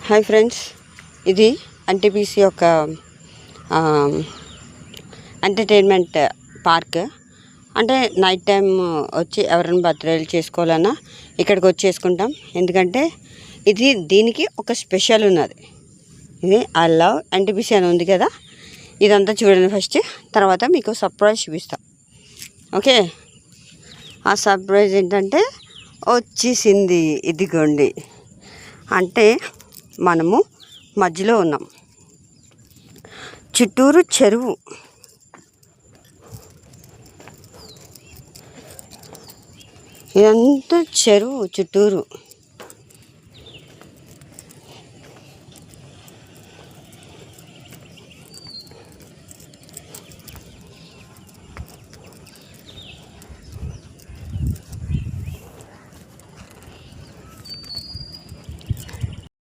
Hi friends, ఇది NTPC యొక్క entertainment park. అంటే నైట్ టైం వచ్చి ఎవరైనా బర్త్డేలు చేసుకోవాలన్నా ఇక్కడికి వచ్చి చేసుకుంటాం. ఎందుకంటే దీనికి ఒక స్పెషల్ ఉన్నది. ఇది ఐ లవ్ ఎన్టీపీసీ అని ఉంది కదా, ఇదంతా చూడండి ఫస్ట్. తర్వాత మీకు సర్ప్రైజ్ చూపిస్తాం. ఓకే, ఆ సర్ప్రైజ్ ఏంటంటే వచ్చేసింది. ఇదిగోండి, అంటే మనము మధ్యలో ఉన్నాం. చుట్టూరు చెరువు, ఇదంతా చెరువు చుట్టూరు.